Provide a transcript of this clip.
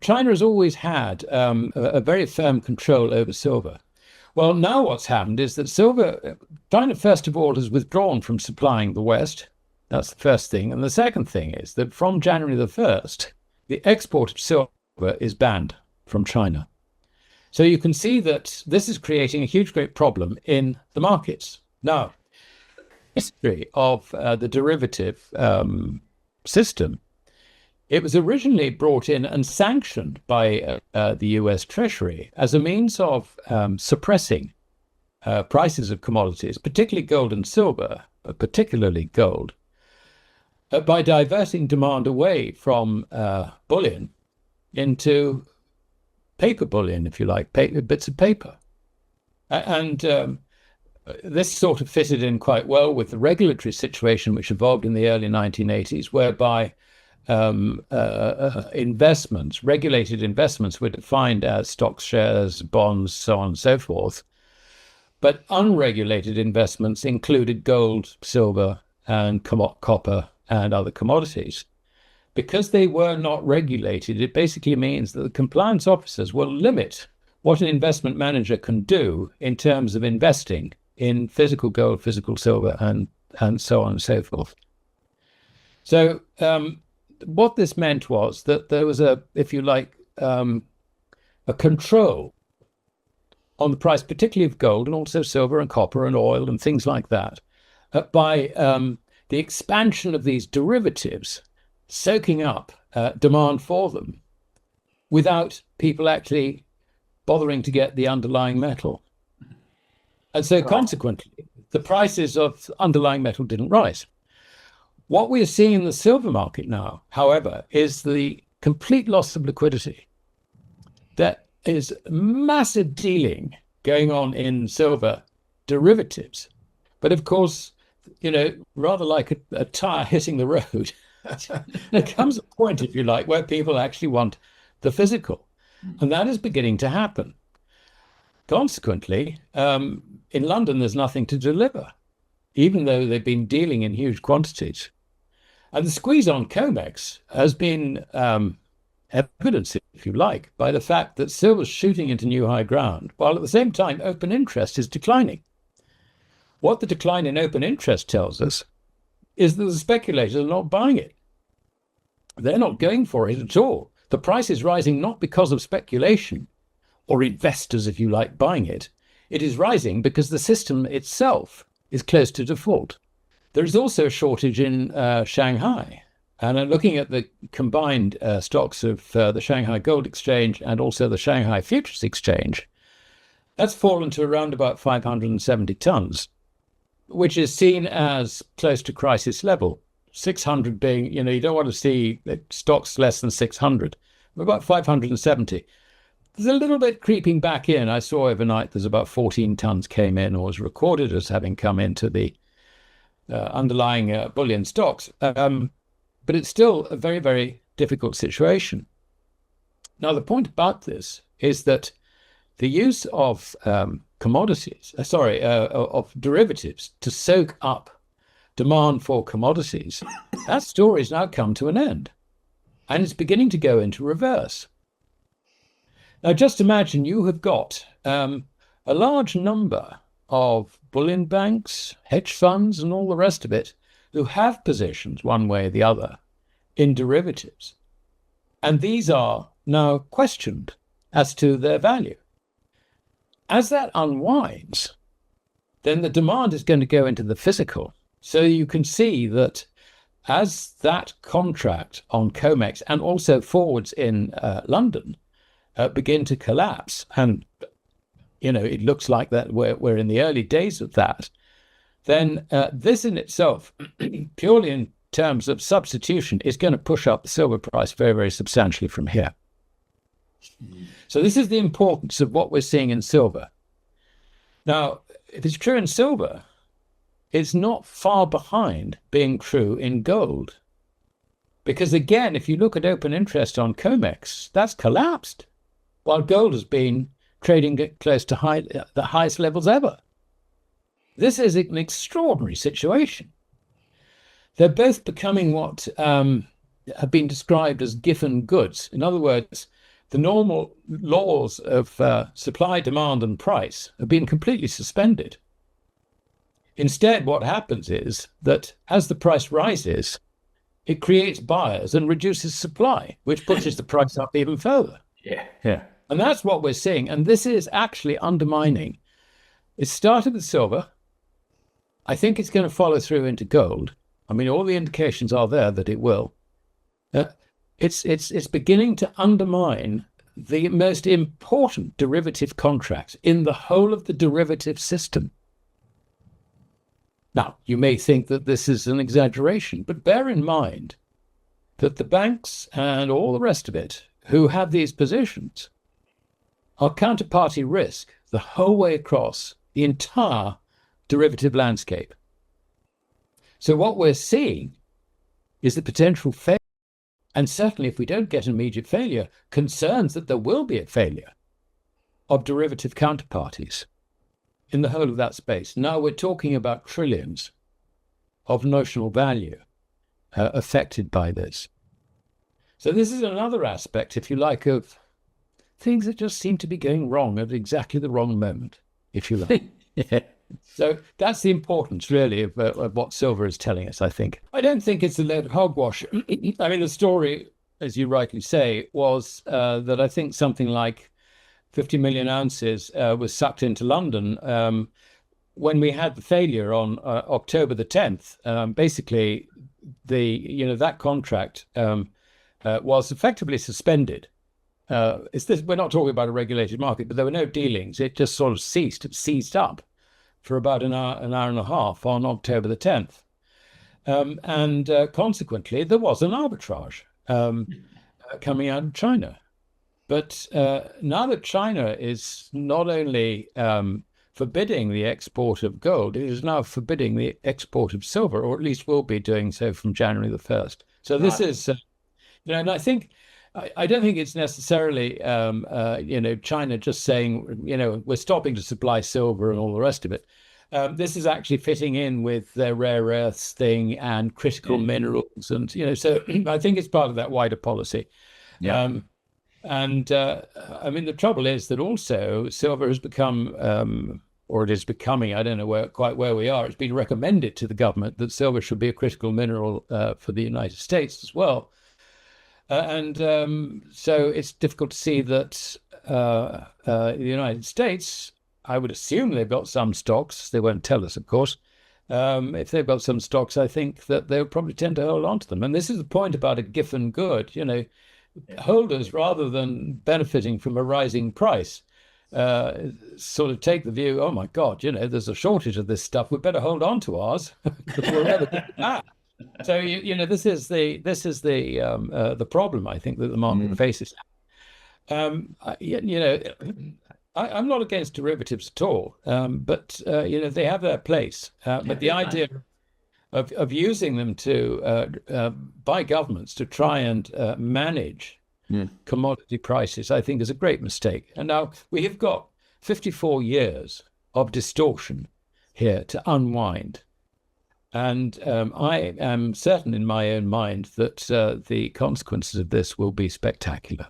China has always had a very firm control over silver. Well, now what's happened is that China, first of all, has withdrawn from supplying the West. That's the first thing. And the second thing is that from January the 1st, the export of silver is banned from China. So you can see that this is creating a huge, great problem in the markets. Now, history of the derivative system, it was originally brought in and sanctioned by the US Treasury as a means of suppressing prices of commodities, particularly gold and silver, but particularly gold, by diverting demand away from bullion into paper bullion, if you like, bits of paper. And this sort of fitted in quite well with the regulatory situation which evolved in the early 1980s, whereby regulated investments were defined as stocks, shares, bonds, so on and so forth. But unregulated investments included gold, silver, and copper and other commodities. Because they were not regulated, it basically means that the compliance officers will limit what an investment manager can do in terms of investing in physical gold, physical silver, and so on and so forth. So what this meant was that there was if you like, a control on the price, particularly of gold and also silver and copper and oil and things like that, by the expansion of these derivatives, soaking up demand for them without people actually bothering to get the underlying metal. And so consequently, the prices of underlying metal didn't rise. What we are seeing in the silver market now, however, is the complete loss of liquidity. There is massive dealing going on in silver derivatives. But of course, rather like a tire hitting the road, there comes a point, if you like, where people actually want the physical. And that is beginning to happen. Consequently, in London, there's nothing to deliver, even though they've been dealing in huge quantities. And the squeeze on COMEX has been evidenced, if you like, by the fact that silver's shooting into new high ground, while at the same time open interest is declining. What the decline in open interest tells us is that the speculators are not buying it. They're not going for it at all. The price is rising not because of speculation or investors, if you like, buying it. It is rising because the system itself is close to default. There is also a shortage in Shanghai. And I'm looking at the combined stocks of the Shanghai Gold Exchange and also the Shanghai Futures Exchange. That's fallen to around about 570 tons, which is seen as close to crisis level. 600 being, you don't want to see stocks less than 600, about 570. There's a little bit creeping back in. I saw overnight there's about 14 tons came in or was recorded as having come into the underlying bullion stocks. But it's still a very, very difficult situation. Now, the point about this is that the use of of derivatives to soak up demand for commodities, that story has now come to an end. And it's beginning to go into reverse. Now, just imagine you have got a large number of bullion banks, hedge funds, and all the rest of it who have positions one way or the other in derivatives. And these are now questioned as to their value. As that unwinds, then the demand is going to go into the physical. So you can see that as that contract on COMEX and also forwards in London begin to collapse, and it looks like that we're in the early days of that, then this in itself, purely in terms of substitution, is going to push up the silver price very, very substantially from here. So this is the importance of what we're seeing in silver. Now, if it's true in silver, it's not far behind being true in gold. Because again, if you look at open interest on COMEX, that's collapsed, while gold has been trading at close to the highest levels ever. This is an extraordinary situation. They're both becoming what have been described as Giffen goods. In other words, the normal laws of supply, demand, and price have been completely suspended. Instead, what happens is that as the price rises, it creates buyers and reduces supply, which pushes the price up even further. Yeah. And that's what we're seeing. And this is actually undermining. It started with silver. I think it's going to follow through into gold. I mean, all the indications are there that it will. It's beginning to undermine the most important derivative contracts in the whole of the derivative system. Now, you may think that this is an exaggeration, but bear in mind that the banks and all the rest of it who have these positions are counterparty risk the whole way across the entire derivative landscape. So what we're seeing is the potential failure, and certainly if we don't get immediate failure, concerns that there will be a failure of derivative counterparties in the whole of that space. Now we're talking about trillions of notional value affected by this. So this is another aspect, if you like, of things that just seem to be going wrong at exactly the wrong moment, if you like. Yeah. So that's the importance, really, of what silver is telling us, I think. I don't think it's a load of hogwash. I mean, the story, as you rightly say, was that I think something like 50 million ounces was sucked into London when we had the failure on October the 10th. Basically, that contract was effectively suspended. We're not talking about a regulated market, but there were no dealings. It just sort of seized up for about an hour and a half on October the 10th. And consequently, there was an arbitrage coming out of China. But now that China is not only forbidding the export of gold, it is now forbidding the export of silver, or at least will be doing so from January the 1st. So this is, and I think, I don't think it's necessarily, China just saying, we're stopping to supply silver and all the rest of it. This is actually fitting in with their rare earths thing and critical minerals. And, so I think it's part of that wider policy. Yeah. I mean, the trouble is that also silver has become, or it is becoming, I don't know quite where we are. It's been recommended to the government that silver should be a critical mineral for the United States as well. So it's difficult to see that the United States, I would assume they've got some stocks. They won't tell us, of course. If they've got some stocks, I think that they'll probably tend to hold on to them. And this is the point about a Giffen good. Holders, rather than benefiting from a rising price, sort of take the view, oh my God, there's a shortage of this stuff. We better hold on to ours because we'll never get it back. So this is the problem, I think, that the market faces. I'm not against derivatives at all, but they have their place. But the idea of using them by governments to try and manage commodity prices, I think, is a great mistake. And now we have got 54 years of distortion here to unwind. And I am certain in my own mind that the consequences of this will be spectacular.